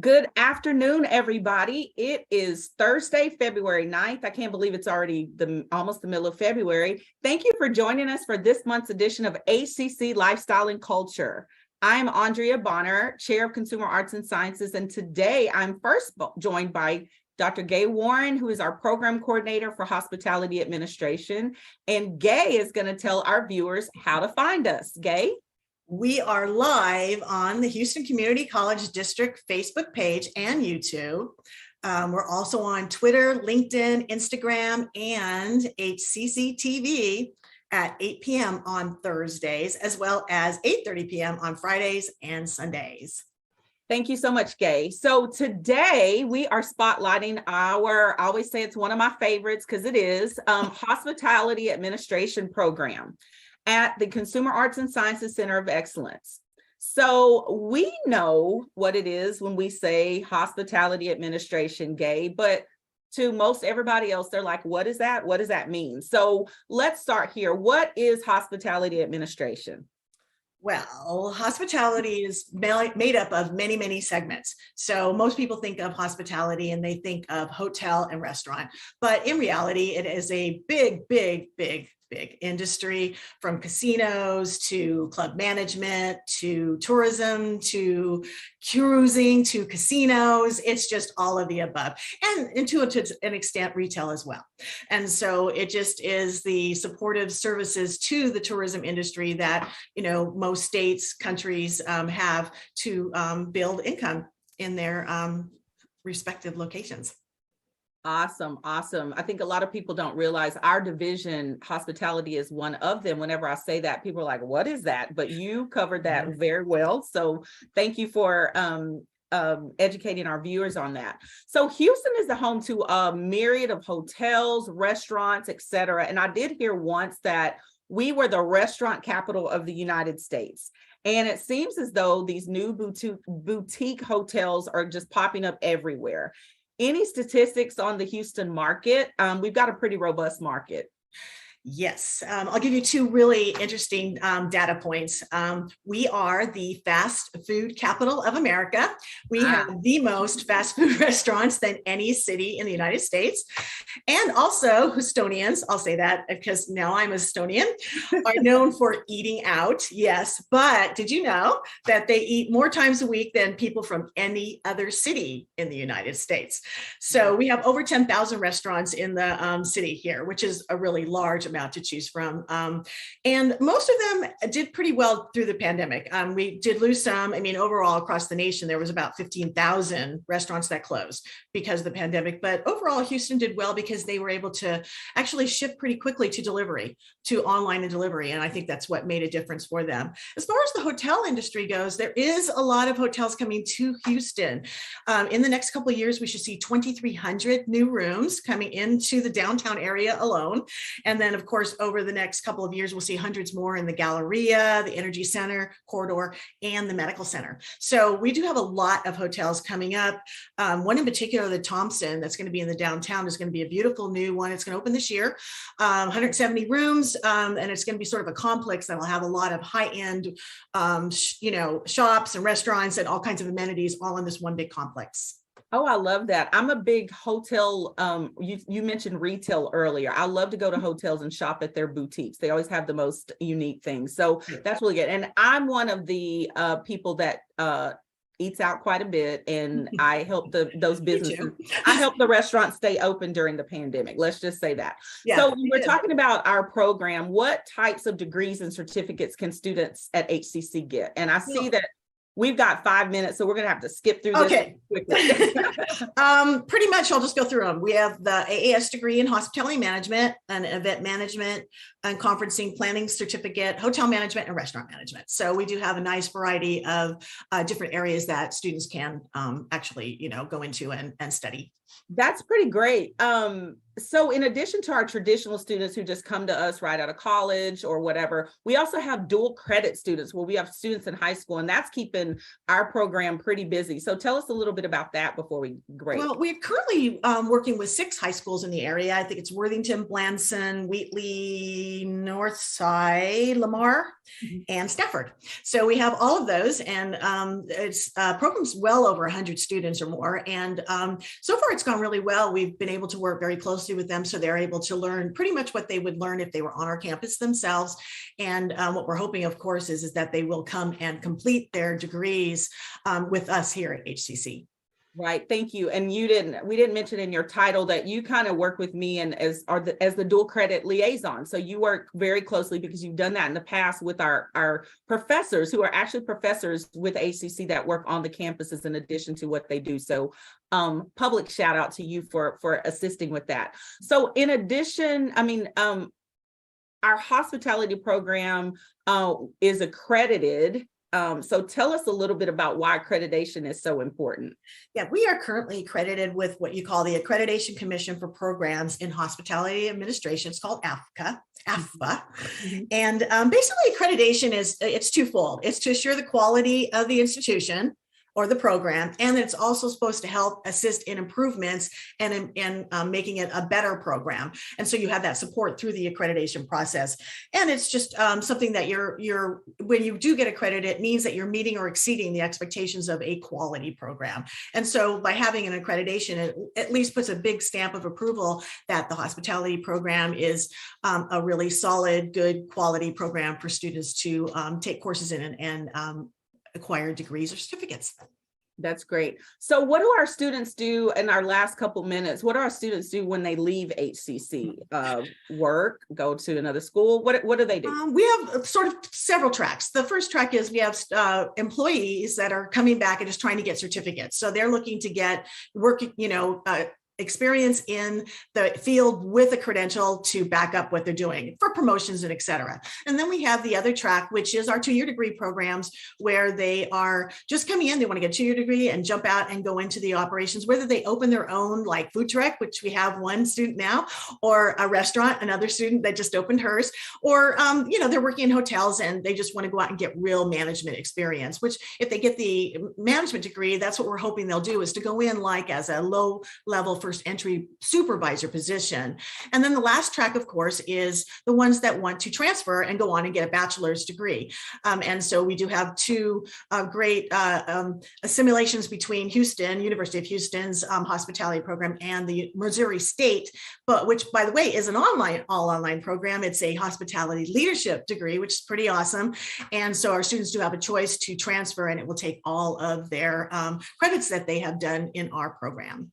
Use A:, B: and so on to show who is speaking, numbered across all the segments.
A: Good afternoon, everybody. It is Thursday, February 9th. I can't believe it's already almost the middle of February. Thank you for joining us for this month's edition of HCC Lifestyle Culture. I'm Andrea Bonner, Chair of Consumer Arts and Sciences, and today I'm first joined by Dr. Gaye Warren, who is our Program Coordinator for Hospitality Administration. And Gaye is going to tell our viewers how to find us. Gaye?
B: We are live on the Houston Community College District Facebook page and YouTube. We're also on Twitter, LinkedIn, Instagram, and HCC TV at 8 p.m. on Thursdays, as well as 8:30 p.m. on Fridays and Sundays.
A: Thank you so much, Gaye. So today we are spotlighting I always say it's one of my favorites because it is, Hospitality Administration Program at the Consumer Arts and Sciences Center of Excellence. So we know what it is when we say hospitality administration, Gaye, but to most everybody else, they're like, what is that? What does that mean? So let's start here. What is hospitality administration?
B: Well, hospitality is made up of many, many segments. So most people think of hospitality and they think of hotel and restaurant, but in reality, it is a big industry, from casinos to club management to tourism to cruising to casinos. It's just all of the above, and to an extent retail as well. And so it just is the supportive services to the tourism industry that most states, countries have to build income in their respective locations.
A: Awesome. I think a lot of people don't realize our division, hospitality, is one of them. Whenever I say that, people are like, what is that? But you covered that very well. So thank you for educating our viewers on that. So Houston is the home to a myriad of hotels, restaurants, etc. And I did hear once that we were the restaurant capital of the United States. And it seems as though these new boutique hotels are just popping up everywhere. Any statistics on the Houston market? We've got a pretty robust market.
B: Yes, I'll give you two really interesting data points. We are the fast food capital of America. We have the most fast food restaurants than any city in the United States. And also Houstonians, I'll say that because now I'm a Houstonian, are known for eating out. Yes, but did you know that they eat more times a week than people from any other city in the United States? So we have over 10,000 restaurants in the city here, which is a really large amount to choose from. And most of them did pretty well through the pandemic. We did lose some. I mean, overall across the nation, there was about 15,000 restaurants that closed because of the pandemic. But overall, Houston did well because they were able to actually shift pretty quickly to online and delivery. And I think that's what made a difference for them. As far as the hotel industry goes, there is a lot of hotels coming to Houston. In the next couple of years, we should see 2,300 new rooms coming into the downtown area alone. And then, of course, over the next couple of years, we'll see hundreds more in the Galleria, the Energy Center corridor, and the Medical Center. So we do have a lot of hotels coming up. One in particular, the Thompson, that's going to be in the downtown, is going to be a beautiful new one. It's going to open this year, 170 rooms, and it's going to be sort of a complex that will have a lot of high-end, shops and restaurants and all kinds of amenities all in this one big complex.
A: Oh, I love that. I'm a big hotel. You mentioned retail earlier. I love to go to hotels and shop at their boutiques. They always have the most unique things. So that's really good. And I'm one of the people that eats out quite a bit, and I help those businesses. I help the restaurants stay open during the pandemic. Let's just say that. Yeah, so we're talking about our program. What types of degrees and certificates can students at HCC get? And I see that we've got 5 minutes, so we're going to have to skip through this quickly.
B: Pretty much, I'll just go through them. We have the AAS degree in hospitality management, an event management and conferencing planning certificate, hotel management, and restaurant management. So we do have a nice variety of different areas that students can actually, go into and study
A: That's pretty great. So in addition to our traditional students who just come to us right out of college or whatever, we also have dual credit students where we have students in high school, and that's keeping our program pretty busy. So tell us a little bit about that before we break.
B: Well, we're currently working with 6 high schools in the area. I think it's Worthington, Blanson, Wheatley, Northside, Lamar, and Stafford. So we have all of those, and it's programs well over 100 students or more. And so far it's gone really well. We've been able to work very closely with them, so they're able to learn pretty much what they would learn if they were on our campus themselves. And what we're hoping, of course, is that they will come and complete their degrees with us here at HCC.
A: Right. Thank you. And we didn't mention in your title that you kind of work with me and as the dual credit liaison. So you work very closely because you've done that in the past with our professors who are actually professors with HCC that work on the campuses in addition to what they do. So public shout out to you for assisting with that. So in addition, our hospitality program is accredited. So tell us a little bit about why accreditation is so important.
B: Yeah, we are currently accredited with what you call the Accreditation Commission for Programs in Hospitality Administration. It's called AFPA.
A: Mm-hmm.
B: And basically accreditation it's twofold. It's to assure the quality of the institution or the program, and it's also supposed to help assist in improvements and in making it a better program. And so you have that support through the accreditation process. And it's just something that you're when you do get accredited, it means that you're meeting or exceeding the expectations of a quality program. And so by having an accreditation, it at least puts a big stamp of approval that the hospitality program is a really solid, good quality program for students to take courses in and acquire degrees or certificates.
A: That's great. So what do our students do in our last couple minutes? What do our students do when they leave HCC? Work, go to another school? What do they do?
B: We have sort of several tracks. The first track is we have employees that are coming back and just trying to get certificates. So they're looking to get work, experience in the field with a credential to back up what they're doing for promotions and et cetera. And then we have the other track, which is our 2-year degree programs, where they are just coming in, they want to get a 2-year degree and jump out and go into the operations, whether they open their own like food truck, which we have one student now, or a restaurant, another student that just opened hers, or they're working in hotels and they just want to go out and get real management experience, which if they get the management degree, that's what we're hoping they'll do, is to go in like as a low level first entry supervisor position. And then the last track, of course, is the ones that want to transfer and go on and get a bachelor's degree. And so we do have 2 great simulations between University of Houston's hospitality program and the Missouri State, but which, by the way, is an all online program. It's a hospitality leadership degree, which is pretty awesome. And so our students do have a choice to transfer, and it will take all of their credits that they have done in our program.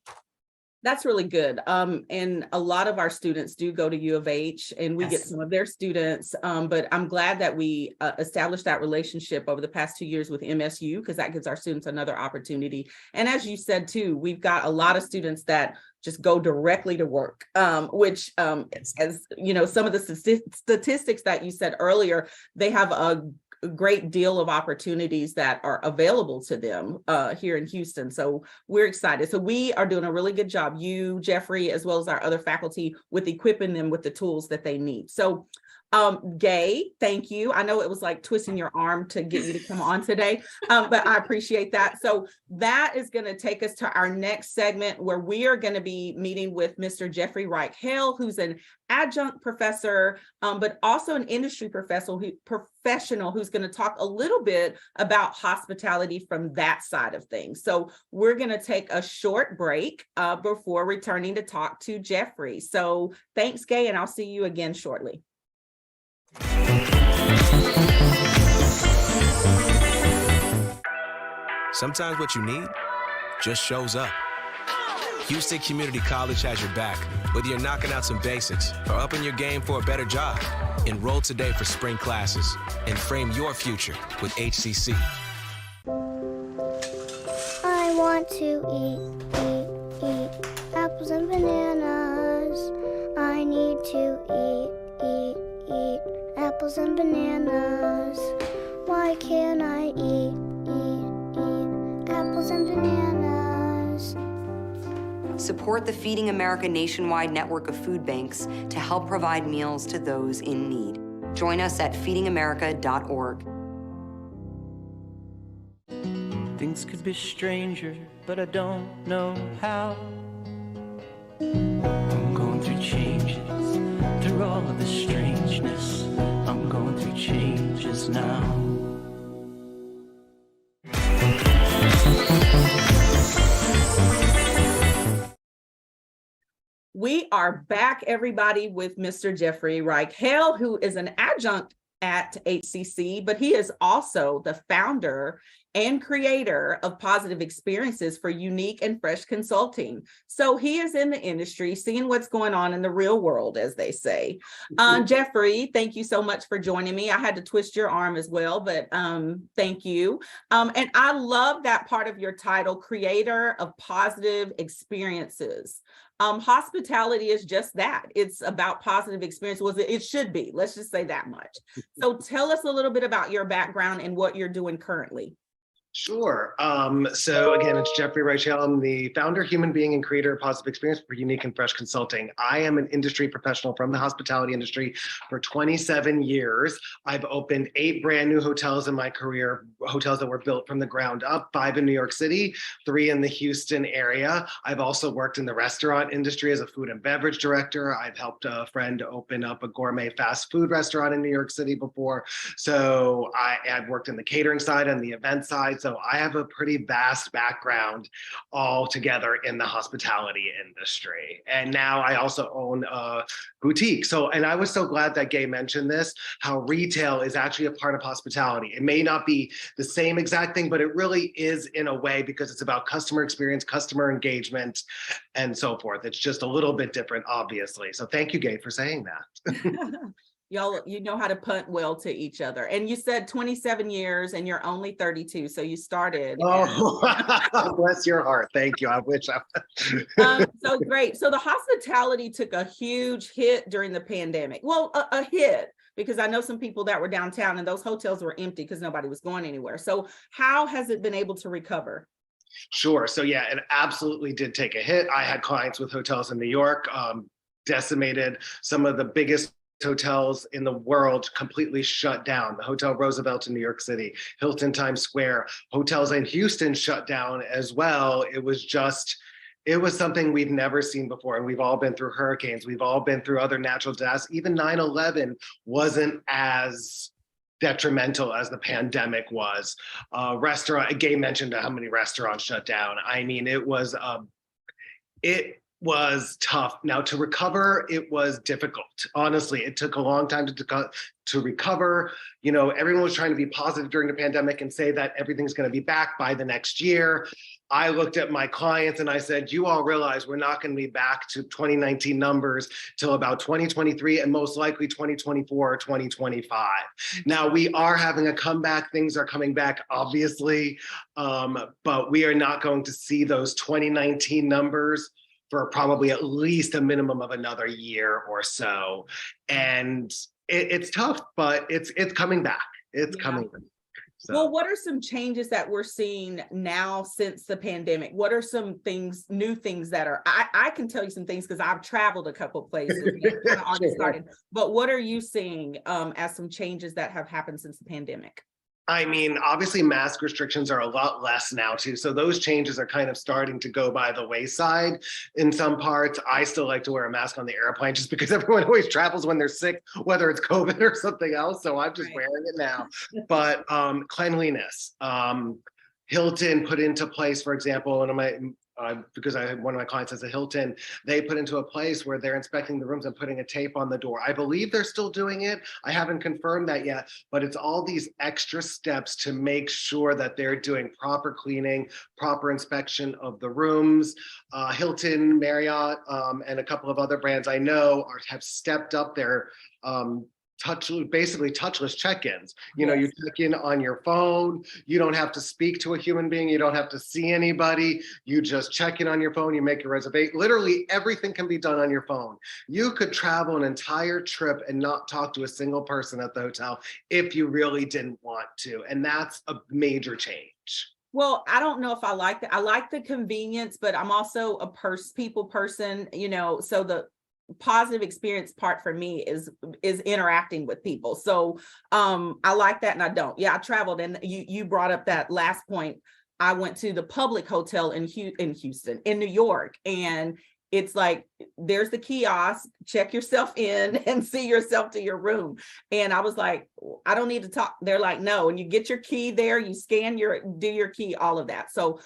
A: That's really good. And a lot of our students do go to U of H, and we get some of their students, but I'm glad that we established that relationship over the past 2 years with MSU, because that gives our students another opportunity. And as you said too, we've got a lot of students that just go directly to work, which as you know, some of the statistics that you said earlier, they have a great deal of opportunities that are available to them here in Houston. So we're excited. So we are doing a really good job, you, Jeffrey, as well as our other faculty, with equipping them with the tools that they need. So Gaye, thank you. I know it was like twisting your arm to get you to come on today, but I appreciate that. So that is going to take us to our next segment, where we are going to be meeting with Mr. Jeffrey Reich-Hale, who's an adjunct professor, but also an industry professional who's going to talk a little bit about hospitality from that side of things. So we're going to take a short break before returning to talk to Jeffrey. So thanks, Gaye, and I'll see you again shortly.
C: Sometimes what you need just shows up. Houston Community College has your back, whether you're knocking out some basics or upping your game for a better job. Enroll today for spring classes and frame your future with HCC.
D: I want to eat apples and bananas. I need to eat apples and bananas. Why can't I eat apples and bananas?
E: Support the Feeding America nationwide network of food banks to help provide meals to those in need. Join us at feedingamerica.org.
F: Things could be stranger, but I don't know how. I'm going through changes, through all of the strangeness. I'm going through changes now.
A: We are back, everybody, with Mr. Jeffrey Reich-Hale, who is an adjunct at HCC, but he is also the founder and creator of Positive Experiences for Unique and Fresh Consulting. So he is in the industry, seeing what's going on in the real world, as they say. Jeffrey, thank you so much for joining me. I had to twist your arm as well, but thank you. And I love that part of your title, Creator of Positive Experiences. Hospitality is just that. It's about positive experience. It should be. Let's just say that much. So tell us a little bit about your background and what you're doing currently.
G: Sure. So again, it's Jeffrey Reich-Hale. I'm the founder, human being, and creator of Positive Experience for Unique and Fresh Consulting. I am an industry professional from the hospitality industry for 27 years. I've opened 8 brand new hotels in my career, hotels that were built from the ground up, 5 in New York City, 3 in the Houston area. I've also worked in the restaurant industry as a food and beverage director. I've helped a friend open up a gourmet fast food restaurant in New York City before. So I've worked in the catering side and the event side. So I have a pretty vast background all together in the hospitality industry. And now I also own a boutique. And I was so glad that Gaye mentioned this, how retail is actually a part of hospitality. It may not be the same exact thing, but it really is in a way, because it's about customer experience, customer engagement, and so forth. It's just a little bit different, obviously. So thank you, Gaye, for saying that.
A: Y'all, you know how to punt well to each other. And you said 27 years and you're only 32. So you started.
G: Oh, bless your heart. Thank you. I wish I
A: So great. So the hospitality took a huge hit during the pandemic. Well, a hit, because I know some people that were downtown and those hotels were empty because nobody was going anywhere. So how has it been able to recover?
G: Sure. So yeah, it absolutely did take a hit. I had clients with hotels in New York, decimated. Some of the biggest hotels in the world completely shut down. The Hotel Roosevelt in New York City, Hilton Times Square, hotels in Houston shut down as well. It was something we've never seen before. And we've all been through hurricanes. We've all been through other natural disasters. Even 9/11 wasn't as detrimental as the pandemic was. Gaye mentioned how many restaurants shut down. I mean, it was tough. Now, to recover, it was difficult. Honestly, it took a long time to recover. You know, everyone was trying to be positive during the pandemic and say that everything's going to be back by the next year. I looked at my clients and I said, you all realize we're not going to be back to 2019 numbers till about 2023 and most likely 2024 or 2025. Now, we are having a comeback. Things are coming back, obviously, but we are not going to see those 2019 numbers for probably at least a minimum of another year or so. And it's tough, but it's coming back. It's coming back. So.
A: Well, what are some changes that we're seeing now since the pandemic? What are some things, new things that are, I can tell you some things because I've traveled a couple of places and already started, but what are you seeing as some changes that have happened since the pandemic?
G: I mean, obviously mask restrictions are a lot less now too. So those changes are kind of starting to go by the wayside in some parts. I still like to wear a mask on the airplane just because everyone always travels when they're sick, whether it's COVID or something else. So I'm just wearing it now. But cleanliness, Hilton put into place, for example, because one of my clients has a Hilton, they put into a place where they're inspecting the rooms and putting a tape on the door. I believe they're still doing it. I haven't confirmed that yet, but it's all these extra steps to make sure that they're doing proper cleaning, proper inspection of the rooms. Hilton, Marriott, and a couple of other brands I know have stepped up their basically touchless check-ins. You know, you check in on your phone. You don't have to speak to a human being. You don't have to see anybody. You just check in on your phone. You make your reservation. Literally everything can be done on your phone. You could travel an entire trip and not talk to a single person at the hotel if you really didn't want to. And that's a major change.
A: Well, I don't know if I like that. I like the convenience, but I'm also a people person, so the positive experience part for me is interacting with people. So I like that and I don't. Yeah, I traveled, and you brought up that last point. I went to the public hotel in Houston, in New York, and it's like, there's the kiosk, check yourself in and see yourself to your room. And I was like, I don't need to talk. They're like, no. And you get your key there, you scan do your key, all of that. So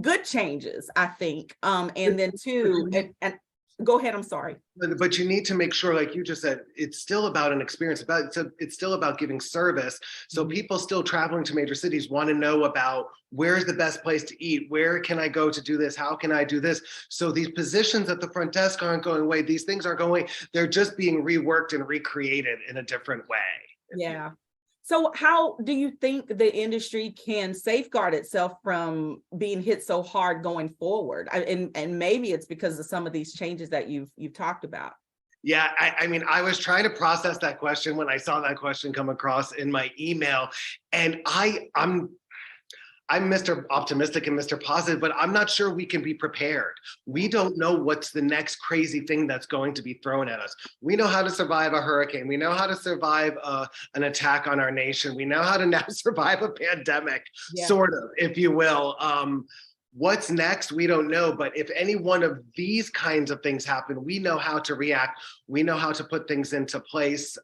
A: good changes, I think. And then too, and go ahead, I'm sorry.
G: But you need to make sure, like you just said, it's still about an experience. It's still about giving service. So people still traveling to major cities want to know about where's the best place to eat, where can I go to do this, how can I do this? So these positions at the front desk aren't going away. These things aren't going away. They're just being reworked and recreated in a different way.
A: Yeah. So how do you think the industry can safeguard itself from being hit so hard going forward? And maybe it's because of some of these changes that you've talked about.
G: Yeah, I mean, I was trying to process that question when I saw that question come across in my email, and I'm Mr. Optimistic and Mr. Positive, but I'm not sure we can be prepared. We don't know what's the next crazy thing that's going to be thrown at us. We know how to survive a hurricane. We know how to survive an attack on our nation. We know how to now survive a pandemic, sort of, if you will. What's next? We don't know. But if any one of these kinds of things happen, we know how to react. We know how to put things into place.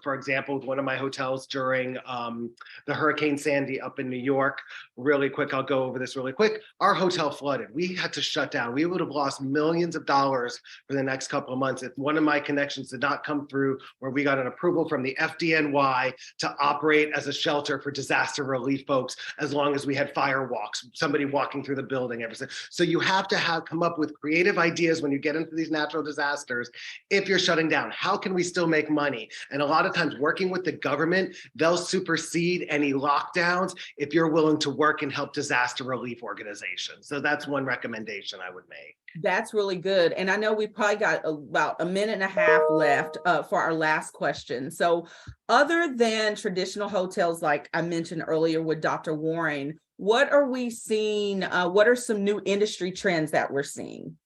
G: For example, with one of my hotels during the Hurricane Sandy up in New York, really quick, I'll go over this really quick. Our hotel flooded. We had to shut down. We would have lost millions of dollars for the next couple of months if one of my connections did not come through, where we got an approval from the FDNY to operate as a shelter for disaster relief folks, as long as we had fire walks, somebody walking through the building, everything. So you have to come up with creative ideas when you get into these natural disasters. If you're shutting down, how can we still make money? And a lot of times working with the government, they'll supersede any lockdowns if you're willing to work and help disaster relief organizations. So that's one recommendation I would make.
A: That's really good. And I know we probably got about a minute and a half left for our last question. So other than traditional hotels, like I mentioned earlier with Dr. Warren, what are we seeing? What are some new industry trends that we're seeing?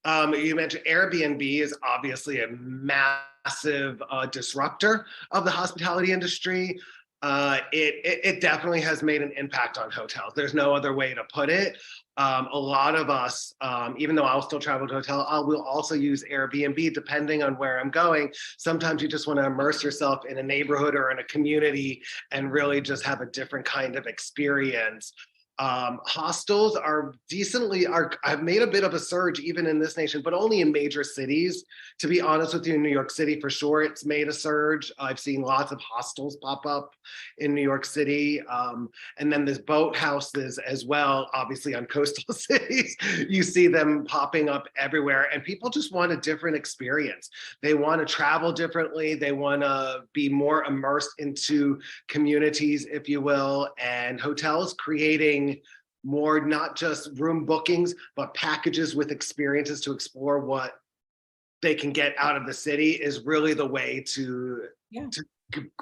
G: You mentioned Airbnb is obviously a massive disruptor of the hospitality industry. It definitely has made an impact on hotels. There's no other way to put it. A lot of us, even though I'll still travel to a hotel, I will also use Airbnb depending on where I'm going. Sometimes you just want to immerse yourself in a neighborhood or in a community and really just have a different kind of experience. Hostels have made a bit of a surge even in this nation, but only in major cities. To be honest with you, in New York City, for sure, it's made a surge. I've seen lots of hostels pop up in New York City. And then there's boat houses as well, obviously on coastal cities. You see them popping up everywhere, and people just want a different experience. They want to travel differently. They want to be more immersed into communities, if you will, and hotels creating more, not just room bookings, but packages with experiences to explore what they can get out of the city is really the way to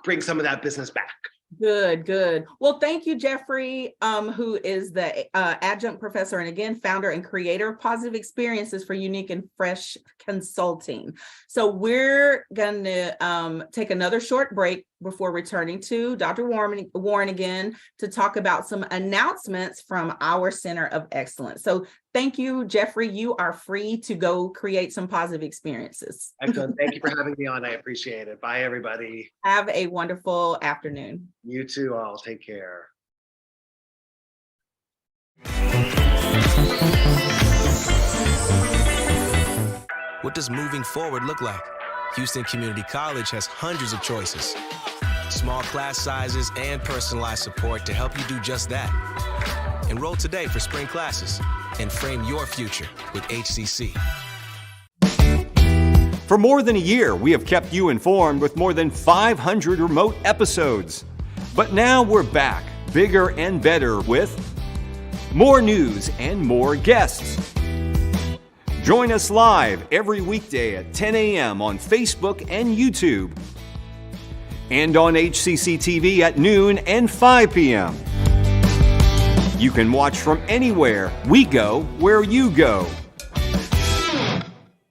G: bring some of that business back.
A: Good. Well, thank you, Jeffrey, who is the adjunct professor and again, founder and creator of Positive Experiences for Unique and Fresh Consulting. So we're going to take another short break before returning to Dr. Warren again to talk about some announcements from our Center of Excellence. So thank you, Jeffrey. You are free to go create some positive experiences.
G: Excellent. Thank you for having me on. I appreciate it. Bye, everybody.
A: Have a wonderful afternoon.
G: You too, all. Take care.
C: What does moving forward look like? Houston Community College has hundreds of choices. Small class sizes and personalized support to help you do just that. Enroll today for spring classes and frame your future with HCC.
H: For more than a year, we have kept you informed with more than 500 remote episodes. But now we're back, bigger and better with more news and more guests. Join us live every weekday at 10 a.m. on Facebook and YouTube, and on HCC TV at noon and 5 p.m. You can watch from anywhere. We go where you go.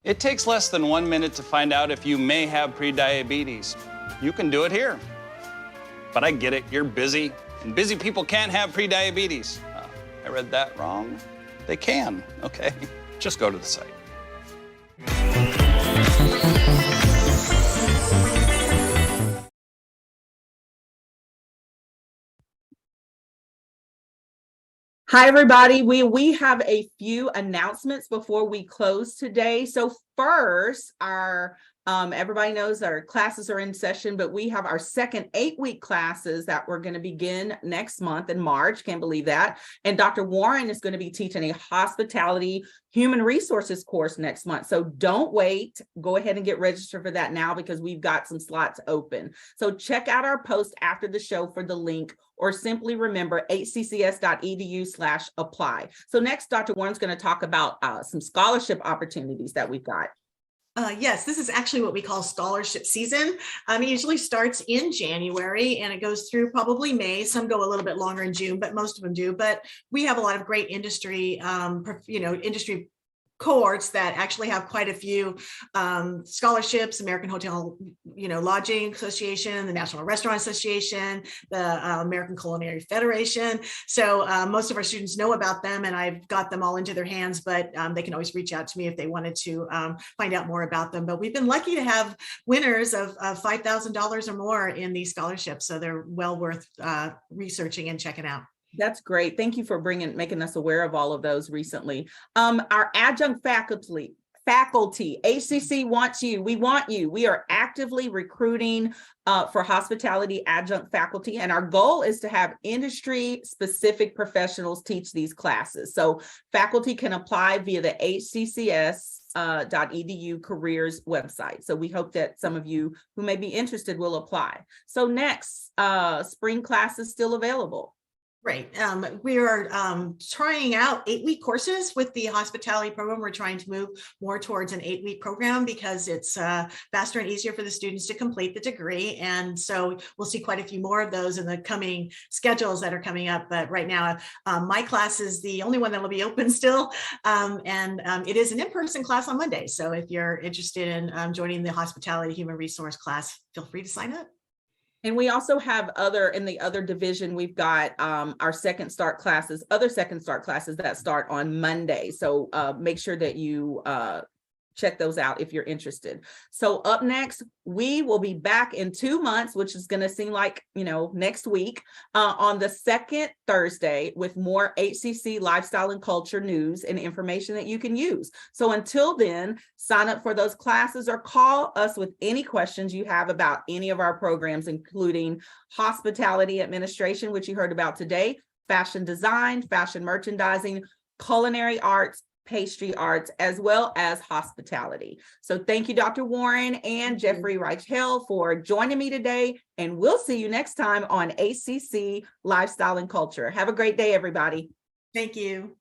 I: It takes less than 1 minute to find out if you may have prediabetes. You can do it here. But I get it, you're busy, and busy people can't have prediabetes. I read that wrong. They can, okay? Just go to the site.
A: Hi, everybody. We have a few announcements before we close today. So first, our everybody knows our classes are in session, but we have our second 8-week classes that we're going to begin next month in March. Can't believe that. And Dr. Warren is going to be teaching a hospitality human resources course next month. So don't wait. Go ahead and get registered for that now because we've got some slots open. So check out our post after the show for the link, or simply remember hccs.edu/apply. So next, Dr. Warren's going to talk about some scholarship opportunities that we've got.
B: Yes, this is actually what we call scholarship season. It usually starts in January and it goes through probably May. Some go a little bit longer in June, but most of them do. But we have a lot of great industry, industry cohorts that actually have quite a few scholarships: American Hotel, Lodging Association, the National Restaurant Association, the American Culinary Federation. So most of our students know about them, and I've got them all into their hands, but they can always reach out to me if they wanted to find out more about them. But we've been lucky to have winners of $5,000 or more in these scholarships. So they're well worth researching and checking out.
A: That's great. Thank you for making us aware of all of those recently. Our adjunct faculty, HCC wants you. We want you. We are actively recruiting for hospitality adjunct faculty, and our goal is to have industry-specific professionals teach these classes. So faculty can apply via the hccs.edu careers website. So we hope that some of you who may be interested will apply. So next, spring class is still available.
B: Right. We are trying out 8-week courses with the hospitality program. We're trying to move more towards an 8-week program because it's faster and easier for the students to complete the degree. And so we'll see quite a few more of those in the coming schedules that are coming up. But right now, my class is the only one that will be open still. And it is an in-person class on Monday. So if you're interested in joining the hospitality human resource class, feel free to sign up.
A: And we also have in the other division, we've got our other second start classes that start on Monday. So make sure that you check those out if you're interested. So up next, we will be back in 2 months, which is going to seem like, next week, on the second Thursday with more HCC Lifestyle and Culture news and information that you can use. So until then, sign up for those classes or call us with any questions you have about any of our programs, including hospitality administration, which you heard about today, fashion design, fashion merchandising, culinary arts, pastry arts, as well as hospitality. So thank you, Dr. Warren and Jeffrey Reich-Hale, for joining me today, and we'll see you next time on HCC Lifestyle and Culture. Have a great day, everybody.
B: Thank you.